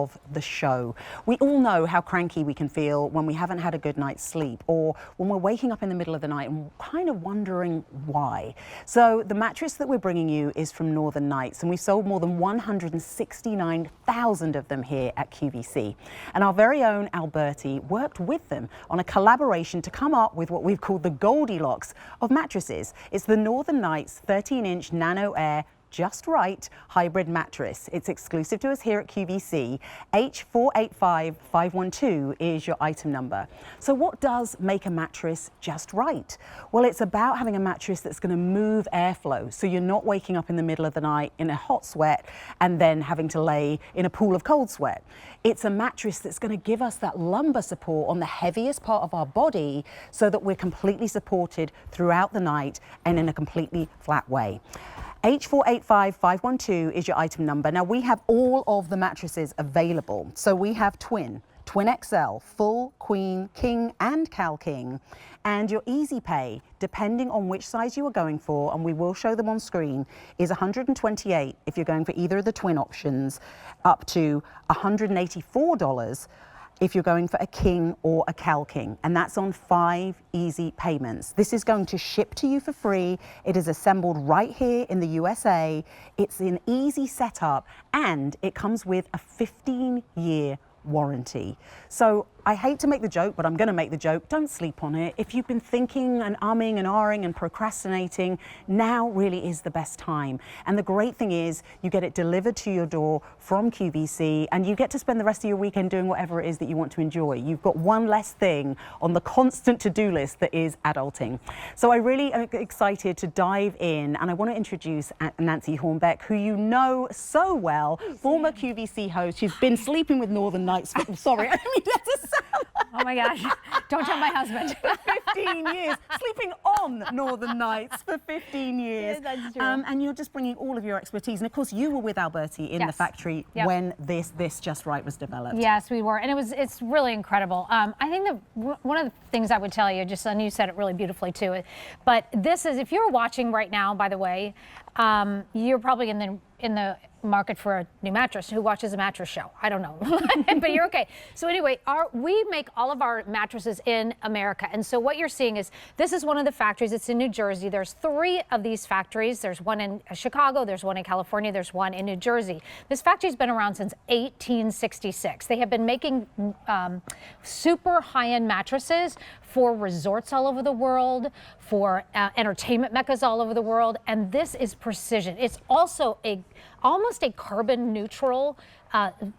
of the show. We all know how cranky we can feel when we haven't had a good night's sleep, or when we're waking up in the middle of the night and kind of wondering why. So the mattress that we're bringing you is from Northern Nights, and we've sold more than 169,000 of them here at QVC. And our very own Alberti worked with them on a collaboration to come up with what we've called the Goldilocks of mattresses. It's the Northern Nights 13-inch NanoAir Just Right hybrid mattress. It's exclusive to us here at QVC. H485512 is your item number. So what does make a mattress just right? Well, it's about having a mattress that's going to move airflow, so you're not waking up in the middle of the night in a hot sweat and then having to lay in a pool of cold sweat. It's a mattress that's going to give us that lumbar support on the heaviest part of our body so that we're completely supported throughout the night and in a completely flat way. H485512 is your item number. Now, we have all of the mattresses available. So we have Twin XL, Full, Queen, King and Cal King. And your easy pay, depending on which size you are going for, and we will show them on screen, is $128 if you're going for either of the twin options, up to $184 if you're going for a King or a Cal King, and that's on 5 easy payments. This is going to ship to you for free. It is assembled right here in the USA. It's an easy setup, and it comes with a 15-year warranty. So I hate to make the joke, but I'm going to make the joke. Don't sleep on it. If you've been thinking and umming and ahhing and procrastinating, now really is the best time. And the great thing is you get it delivered to your door from QVC, and you get to spend the rest of your weekend doing whatever it is that you want to enjoy. You've got one less thing on the constant to-do list that is adulting. So I really am excited to dive in, and I want to introduce Nancy Hornbeck, who you know so well, former QVC host. She's been sleeping with Northern Nights. Sorry, I mean, that's a oh my gosh, don't tell my husband. For 15 years, sleeping on Northern Nights for 15 years. Yeah, that's true. And you're just bringing all of your expertise. And of course, you were with Alberti in the factory when this Just Right was developed. Yes, we were, and it's really incredible. I think that one of the things I would tell you, and you said it really beautifully too, but this is, if you're watching right now, by the way, you're probably in the market for a new mattress. Who watches a mattress show? I don't know, but you're okay. So anyway, we make all of our mattresses in America, and so what you're seeing is this is one of the factories. It's in New Jersey. There's 3 of these factories. There's one in Chicago, there's one in California, there's one in New Jersey. This factory's been around since 1866. They have been making super high-end mattresses for resorts all over the world, for entertainment meccas all over the world, and this is precision. It's also almost a carbon neutral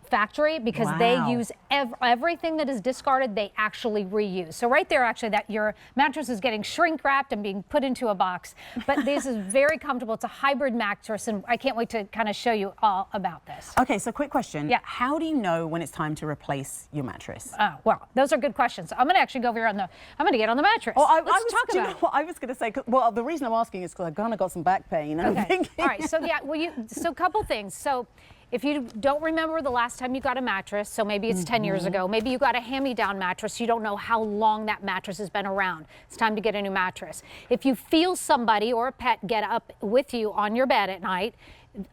factory, because they use everything that is discarded, they actually reuse. So right there, actually, that your mattress is getting shrink wrapped and being put into a box. But this is very comfortable. It's a hybrid mattress, and I can't wait to kind of show you all about this. Okay, so quick question. Yeah. How do you know when it's time to replace your mattress? Well, those are good questions. I'm going to actually go over here I'm going to get on the mattress. Oh, Let's talk about it. What I was going to say, well, the reason I'm asking is because I've kind of got some back pain. And I'm thinking... All right, so yeah, so a couple things. So if you don't remember the last time you got a mattress, so maybe it's 10 years ago, maybe you got a hand-me-down mattress, you don't know how long that mattress has been around. It's time to get a new mattress. If you feel somebody or a pet get up with you on your bed at night,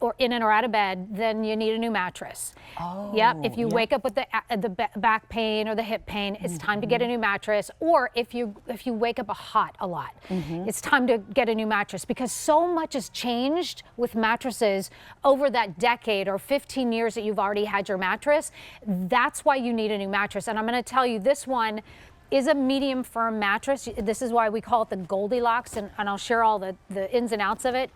or in and or out of bed, then you need a new mattress. Yep. If you wake up with the back pain or the hip pain, it's time to get a new mattress. Or if you wake up hot a lot, it's time to get a new mattress, because so much has changed with mattresses over that decade or 15 years that you've already had your mattress. That's why you need a new mattress. And I'm going to tell you, this one is a medium firm mattress. This is why we call it the Goldilocks, and I'll share all the ins and outs of it.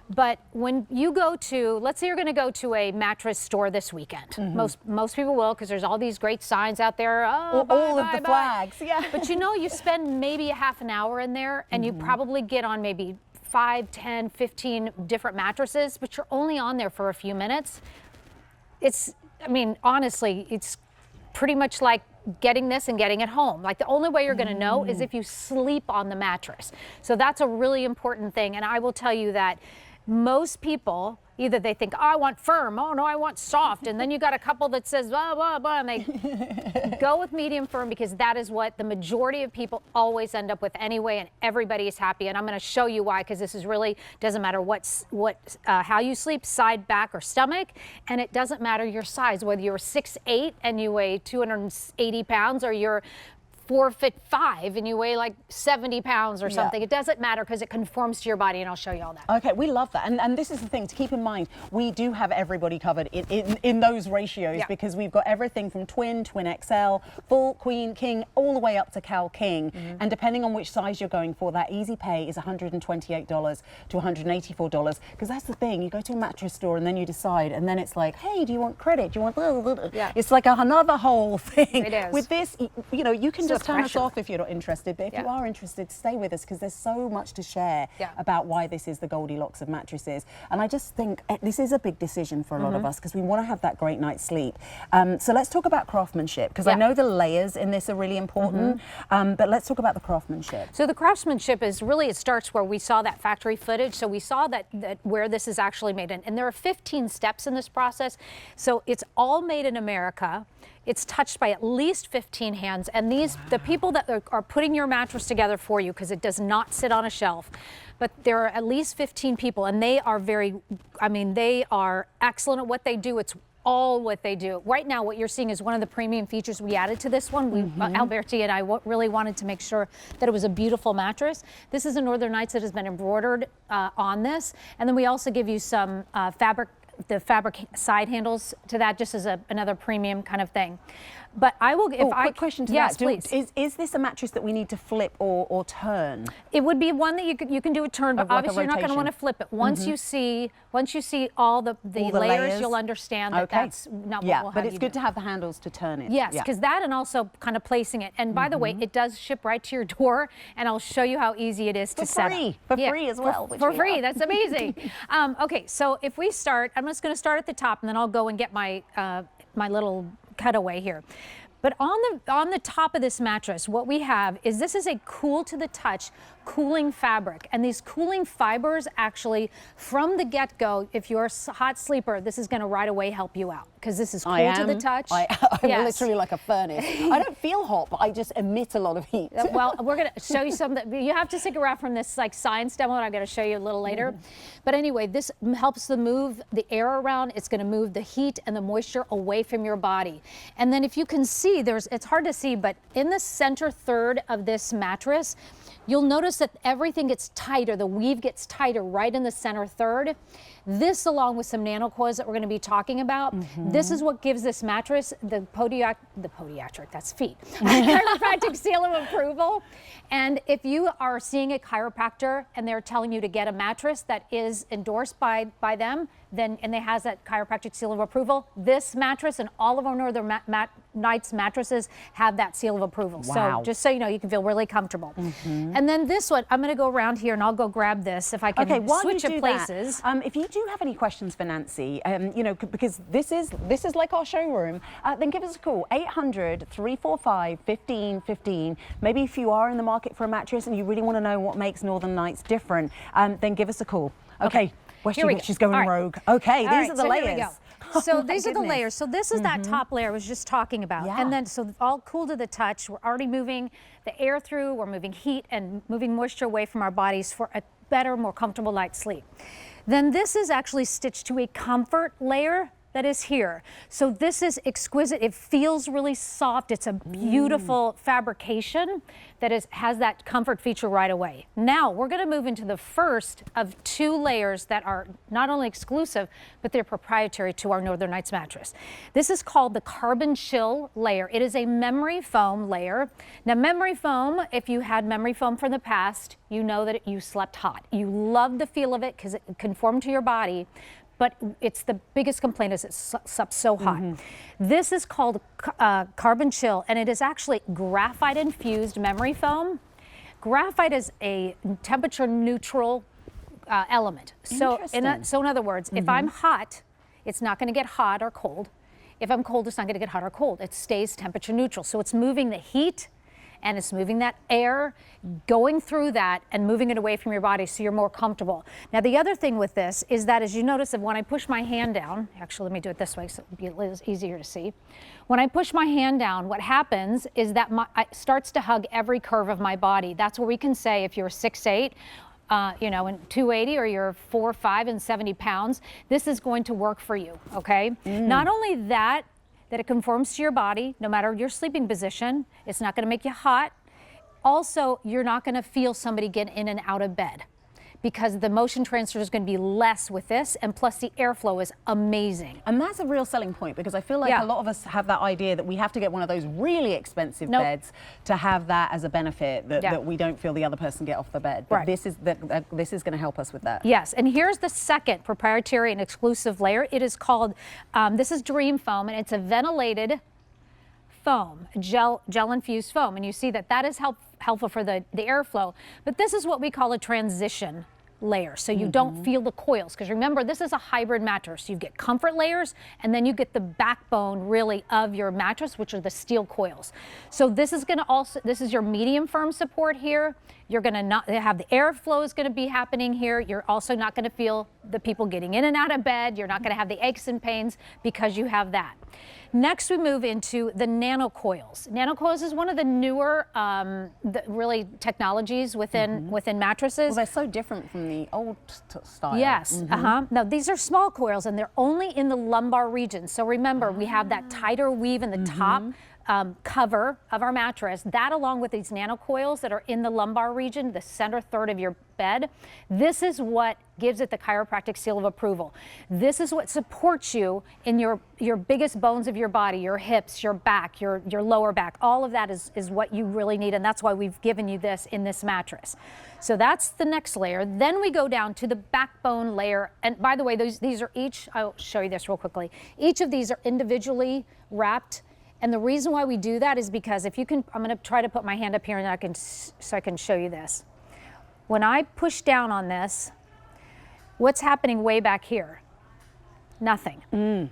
But when you go to, let's say you're going to go to a mattress store this weekend. Most people will, because there's all these great signs out there. Oh, all of the flags, yeah. But you know, you spend maybe a half an hour in there, and you probably get on maybe 5, 10, 15 different mattresses, but you're only on there for a few minutes. I mean, honestly, it's pretty much like getting this and getting it home. Like, the only way you're going to know is if you sleep on the mattress. So that's a really important thing. And I will tell you that most people Either they think, oh, I want firm, oh no, I want soft, and then you got a couple that says blah, blah, blah, and they go with medium firm because that is what the majority of people always end up with anyway, and everybody is happy. And I'm going to show you why, because this is really, doesn't matter how you sleep, side, back, or stomach, and it doesn't matter your size, whether you're 6'8" and you weigh 280 pounds, or you're 4'5" and you weigh like 70 pounds or something. It doesn't matter because it conforms to your body, and I'll show you all that. Okay, we love that. And this is the thing to keep in mind. We do have everybody covered in those ratios because we've got everything from twin, twin XL, full, queen, king, all the way up to Cal King. And depending on which size you're going for, that easy pay is $128 to $184. Because that's the thing, you go to a mattress store and then you decide, and then it's like, hey, do you want credit? Do you want blah, blah, blah? It's like another whole thing. It is. With this, you know, you can just turn us pressure. off if you're not interested, but if you are interested, stay with us because there's so much to share about why this is the Goldilocks of mattresses. And I just think this is a big decision for a lot of us because we want to have that great night's sleep. So let's talk about craftsmanship, because I know the layers in this are really important, but let's talk about the craftsmanship. So the craftsmanship is really, it starts where we saw that factory footage. So we saw that where this is actually made in, and there are 15 steps in this process. So it's all made in America. It's touched by at least 15 hands, and the people that are putting your mattress together for you, because it does not sit on a shelf, but there are at least 15 people, and they are they are excellent at what they do. It's all what they do. Right now, what you're seeing is one of the premium features we added to this one. Alberti and I really wanted to make sure that it was a beautiful mattress. This is a Northern Nights that has been embroidered on this, and then we also give you some the fabric side handles to that, just as another premium kind of thing. But I will, quick question to that. Please. Is this a mattress that we need to flip or turn? It would be one that you can do a turn, but obviously you're not going to want to flip it. Once you see all the layers, you'll understand that that's not what we'll have. But it's good to have the handles to turn it. Yes, because that, and also kind of placing it. And by the way, it does ship right to your door, and I'll show you how easy it is to set up. For free as well. For free, that's amazing. Okay, so if we start, I'm just going to start at the top, and then I'll go and get my my little cutaway here. But on the top of this mattress, what we have is this is a cool to the touch cooling fabric, and these cooling fibers actually from the get-go, if you're a hot sleeper, this is going to right away help you out because this is cool to the touch. I'm literally like a furnace. I don't feel hot, but I just emit a lot of heat. Well, we're going to show you something. You have to stick around from this like science demo, and I'm going to show you a little later. But anyway, this helps to move the air around. It's going to move the heat and the moisture away from your body. And then if you can see, it's hard to see, but in the center third of this mattress, you'll notice that everything gets tighter. The weave gets tighter right in the center third. This, along with some nano coils that we're going to be talking about, this is what gives this mattress the podiatric, that's feet, chiropractic seal of approval. And if you are seeing a chiropractor and they're telling you to get a mattress that is endorsed by them, then and they has that chiropractic seal of approval, this mattress and all of our Northern Nights mattresses have that seal of approval. Wow. So just so you know, you can feel really comfortable. And then this one, I'm going to go around here and I'll go grab this if I can switch of places. If you do have any questions for Nancy, you know, because this is like our showroom, then give us a call, 800-345-1515. Maybe if you are in the market for a mattress and you really want to know what makes Northern Nights different, then give us a call. Okay. She's going rogue. Okay, these are the layers. Here we go. So these are the layers. So this is that top layer I was just talking about. And then, so all cool to the touch. We're already moving the air through. We're moving heat and moving moisture away from our bodies for a better, more comfortable night's sleep. Then this is actually stitched to a comfort layer that is here. So this is exquisite. It feels really soft. It's a beautiful fabrication that has that comfort feature right away. Now we're going to move into the first of two layers that are not only exclusive, but they're proprietary to our Northern Nights mattress. This is called the Carbon Chill layer. It is a memory foam layer. Now memory foam, if you had memory foam from the past, you know that you slept hot. You love the feel of it because it conformed to your body. But it's the biggest complaint is it's so hot. This is called Carbon Chill, and it is actually graphite infused memory foam. Graphite is a temperature neutral element. So in other words, if I'm hot, it's not going to get hot or cold. If I'm cold, it's not going to get hot or cold. It stays temperature neutral. So it's moving the heat and it's moving that air, going through that and moving it away from your body so you're more comfortable. Now the other thing with this is that, as you notice, that when I push my hand down, actually let me do it this way so it'll be a little easier to see. When I push my hand down, what happens is that it starts to hug every curve of my body. That's where we can say if you're 6'8", you know, and 280, or you're 4'5" and 70 pounds, this is going to work for you, okay? Not only that it conforms to your body, no matter your sleeping position, it's not gonna make you hot. Also, you're not gonna feel somebody get in and out of bed, because the motion transfer is going to be less with this, and plus the airflow is amazing. And that's a real selling point, because I feel like a lot of us have that idea that we have to get one of those really expensive beds to have that as a benefit, that we don't feel the other person get off the bed. But this is going to help us with that. Yes, and here's the second proprietary and exclusive layer. It is called, this is Dream Foam, and it's a ventilated foam, gel infused foam, and you see that is helpful for the airflow. But this is what we call a transition layer, so you don't feel the coils, because remember, this is a hybrid mattress. You get comfort layers, and then you get the backbone really of your mattress, which are the steel coils. So this is going to also, this is your medium firm support here. You're going to not have the airflow is going to be happening here. You're also not going to feel the people getting in and out of bed. You're not going to have the aches and pains because you have that. Next, we move into the nano coils. Nano coils is one of the newer, really technologies within mattresses. Well, they're so different from the old style. Yes. Now these are small coils, and they're only in the lumbar region. So remember, we have that tighter weave in the top cover of our mattress. That, along with these nano coils that are in the lumbar region, the center third of your bed, this is what gives it the chiropractic seal of approval. This is what supports you in your biggest bones of your body, your hips, your back, your lower back. All of that is what you really need, and that's why we've given you this in this mattress. So that's the next layer. Then we go down to the backbone layer. And by the way, these are each, I'll show you this real quickly. Each of these are individually wrapped. And the reason why we do that is because if you can, I'm going to try to put my hand up here and so I can show you this. When I push down on this, what's happening way back here? Nothing.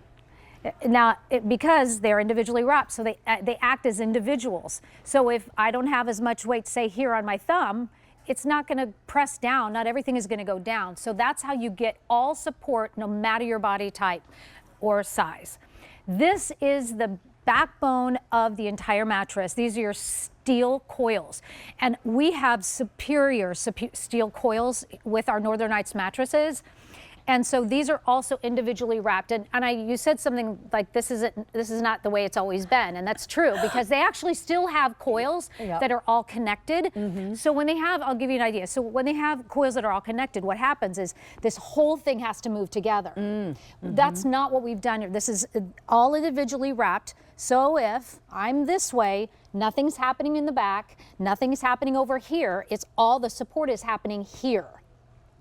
Now, because they're individually wrapped, so they act as individuals. So if I don't have as much weight, say here on my thumb, it's not going to press down. Not everything is going to go down. So that's how you get all support, no matter your body type or size. This is the backbone of the entire mattress. These are your steel coils, and we have superior steel coils with our Northern Nights mattresses. And so these are also individually wrapped. And you said something like this is not the way it's always been, and that's true, because they actually still have coils that are all connected. So when they have, I'll give you an idea. So when they have coils that are all connected, what happens is this whole thing has to move together. That's not what we've done here. This is all individually wrapped. So if I'm this way, nothing's happening in the back, nothing's happening over here. It's all the support is happening here.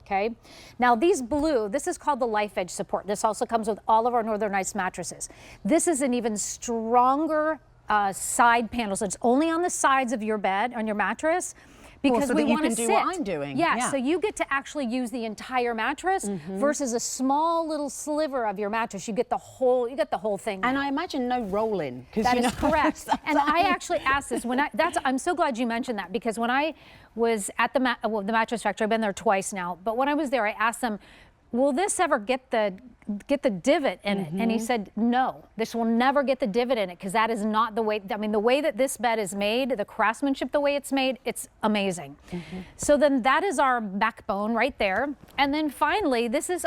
Okay. Now these blue, this is called the Life Edge support. This also comes with all of our Northern Nights mattresses. This is an even stronger side panel. So it's only on the sides of your bed, on your mattress, because so we that you want to can sit. do what I'm doing. Yeah, so you get to actually use the entire mattress versus a small little sliver of your mattress. You get the whole thing. And I imagine no rolling. That is correct. And I actually asked this I'm so glad you mentioned that, because when I was at the Mattress Factory, I've been there twice now, but when I was there, I asked them, will this ever get the divot in it? And he said, no, this will never get the divot in it, because that is not the way, I mean, the way that this bed is made, the craftsmanship, the way it's made, it's amazing. So then that is our backbone right there. And then finally, this is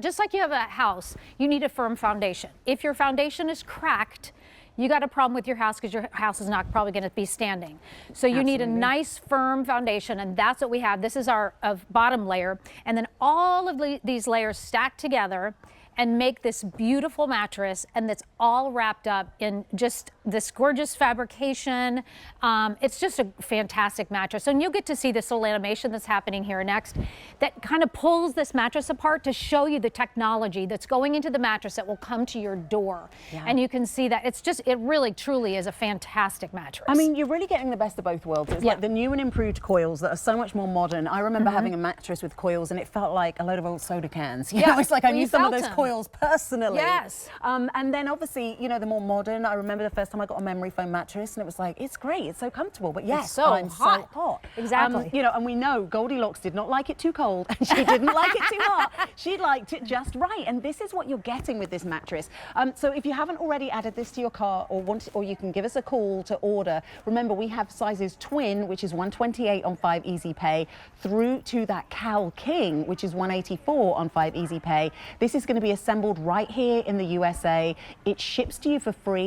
just like you have a house, you need a firm foundation. If your foundation is cracked, you got a problem with your house, because your house is not probably going to be standing. So you need a nice firm foundation, and that's what we have. This is our bottom layer, and then all of these layers stack together and make this beautiful mattress, and that's all wrapped up in just this gorgeous fabrication. It's just a fantastic mattress. And you'll get to see this little animation that's happening here next that kind of pulls this mattress apart to show you the technology that's going into the mattress that will come to your door. And you can see that it really truly is a fantastic mattress. I mean, you're really getting the best of both worlds. It's like the new and improved coils that are so much more modern. I remember having a mattress with coils, and it felt like a load of old soda cans. You know, it's like I knew some of those coils oils personally. Yes. And then obviously, you know, the more modern, I remember the first time I got a memory foam mattress and it was like, it's great, it's so comfortable, but yes, so I'm hot. so hot. Exactly. You know, and we know Goldilocks did not like it too cold and she didn't like it too hot. She liked it just right. And this is what you're getting with this mattress. So if you haven't already added this to your cart or you can give us a call to order, remember we have sizes twin, which is $128 on 5 Easy Pay, through to that Cal King, which is $184 on 5 Easy Pay. This is going to be assembled right here in the USA. It ships to you for free.